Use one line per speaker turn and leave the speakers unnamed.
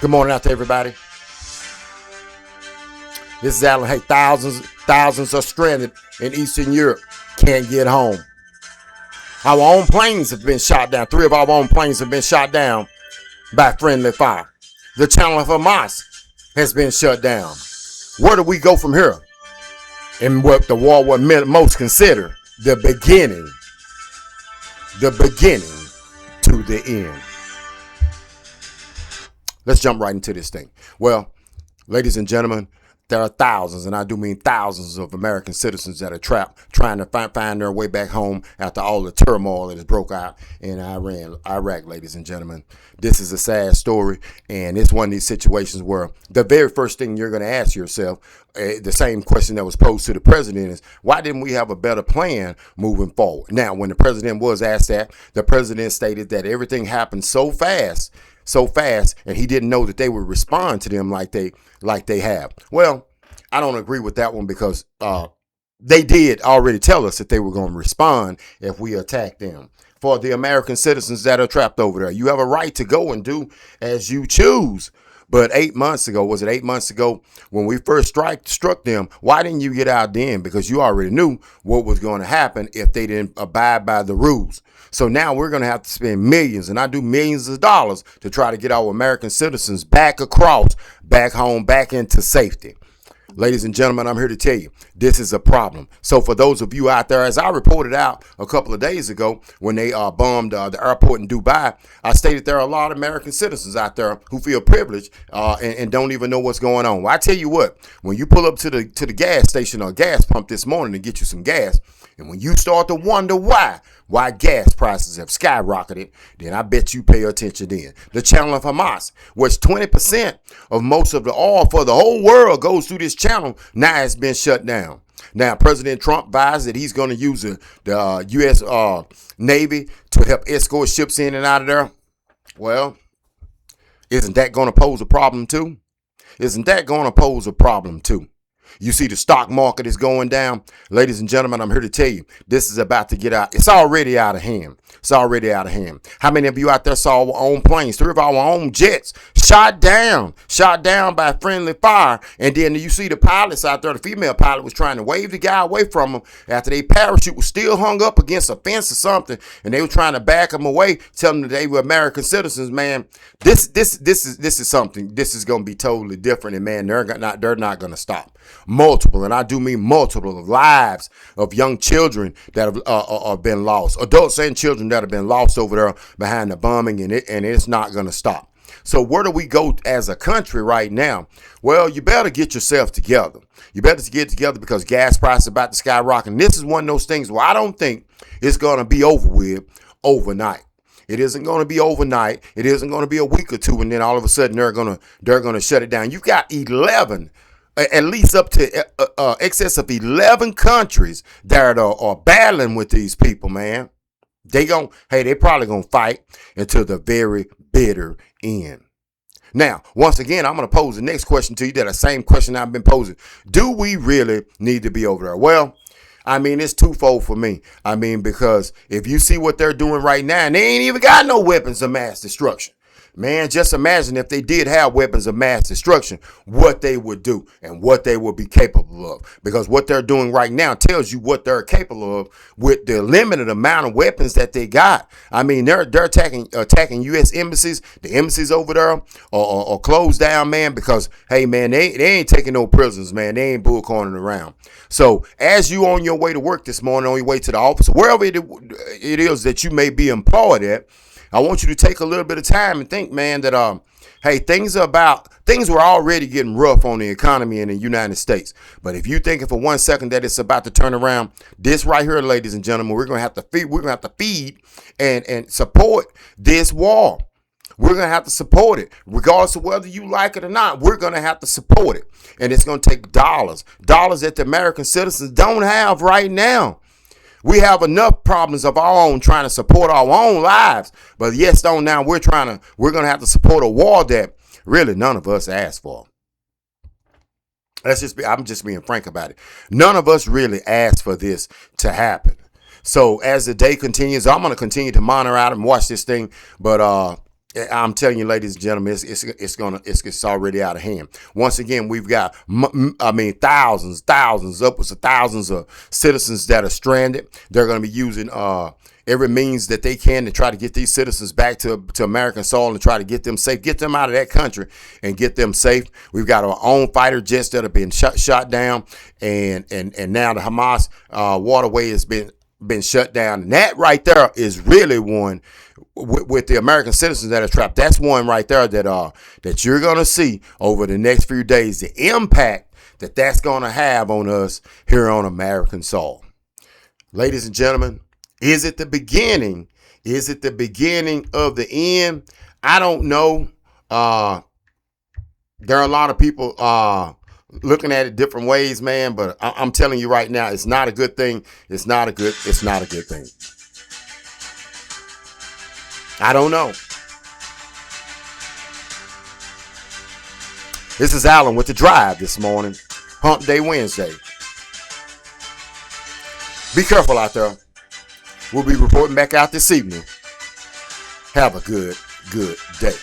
Good morning out to everybody. This is Alan. Hey, thousands are stranded in Eastern Europe. Can't get home. Our own planes have been shot down. 3 of our own planes have been shot down by friendly fire. The channel of Hamas has been shut down. Where do we go from here? And what the war would most consider the beginning to the end. Let's jump right into this thing. Well, ladies and gentlemen, there are thousands, and I do mean thousands of American citizens that are trapped trying to find their way back home after all the turmoil that has broke out in Iraq, ladies and gentlemen. This is a sad story, and it's one of these situations where the very first thing you're going to ask yourself, the same question that was posed to the president, is why didn't we have a better plan moving forward? Now, when the president was asked that, the president stated that everything happened so fast, and he didn't know that they would respond to them like they have. Well, I don't agree with that one because they did already tell us that they were going to respond if we attacked them. For the American citizens that are trapped over there, you have a right to go and do as you choose. But 8 months ago, when we first struck them, why didn't you get out then? Because you already knew what was going to happen if they didn't abide by the rules. So now we're going to have to spend millions, and I do millions of dollars, to try to get our American citizens back home, back into safety. Ladies and gentlemen, I'm here to tell you, this is a problem. So for those of you out there, as I reported out a couple of days ago when they bombed the airport in Dubai, I stated there are a lot of American citizens out there who feel privileged and don't even know what's going on. Well, I tell you what, when you pull up to the gas station or gas pump this morning to get you some gas, and when you start to wonder why gas prices have skyrocketed, then I bet you pay attention then. The channel of Hamas, which 20% of most of the oil for the whole world goes through this channel, now has been shut down. Now, President Trump advised that he's going to use the U.S. Navy to help escort ships in and out of there. Well, isn't that going to pose a problem too? You see the stock market is going down. Ladies and gentlemen, I'm here to tell you, this is about to get out. It's already out of hand. How many of you out there saw our own planes, 3 of our own jets, shot down by friendly fire? And then you see the pilots out there, the female pilot was trying to wave the guy away from them after their parachute was still hung up against a fence or something, and they were trying to back them away, telling them that they were American citizens. Man, this is something. This is going to be totally different, and man, they're not going to stop. Multiple, and I do mean multiple, of lives of young children that have been lost, adults and children that have been lost over there behind the bombing, and it's not going to stop. So where do we go as a country right now? Well, you better get yourself together. You better get together because gas prices are about to skyrocket. And this is one of those things where I don't think it's going to be over with overnight. It isn't going to be overnight. It isn't going to be a week or two, and then all of a sudden they're going to shut it down. You've got 11. At least up to excess of 11 countries that are battling with these people, man. They probably gonna fight until the very bitter end. Now, once again, I'm gonna pose the next question to you. That the same question I've been posing. Do we really need to be over there? Well, I mean, it's twofold for me. I mean, because if you see what they're doing right now, and they ain't even got no weapons of mass destruction. Man, just imagine if they did have weapons of mass destruction, what they would do and what they would be capable of. Because what they're doing right now tells you what they're capable of with the limited amount of weapons that they got. I mean, they're attacking U.S. embassies. The embassies over there are closed down, man, because, hey, man, they ain't taking no prisoners, man. They ain't bullcorning around. So as you on your way to work this morning, on your way to the office, wherever it is that you may be employed at, I want you to take a little bit of time and think, man, that hey, things were already getting rough on the economy in the United States. But if you thinking for 1 second that it's about to turn around, this right here, ladies and gentlemen, we're gonna have to feed and support this war. We're going to have to support it. Regardless of whether you like it or not, we're going to have to support it. And it's going to take dollars that the American citizens don't have right now. We have enough problems of our own trying to support our own lives. But yes, now we're going to have to support a war that really none of us asked for. I'm just being frank about it. None of us really asked for this to happen. So as the day continues, I'm going to continue to monitor out and watch this thing. But I'm telling you, ladies and gentlemen, it's already out of hand. Once again, we've got thousands, upwards of thousands of citizens that are stranded. They're going to be using every means that they can to try to get these citizens back to American soil and try to get them safe, get them out of that country and get them safe. We've got our own fighter jets that have been shot down, and now the Hamas waterway has been shut down. And that right there is really one with the American citizens that are trapped. That's one right there that you're going to see over the next few days, the impact that's going to have on us here on American soil. Ladies and gentlemen, is it the beginning? Is it the beginning of the end? I don't know. There are a lot of people looking at it different ways, man, but I'm telling you right now, it's not a good thing. It's not a good thing. I don't know. This is Alan with The Drive this morning. Hump Day Wednesday. Be careful out there. We'll be reporting back out this evening. Have a good day.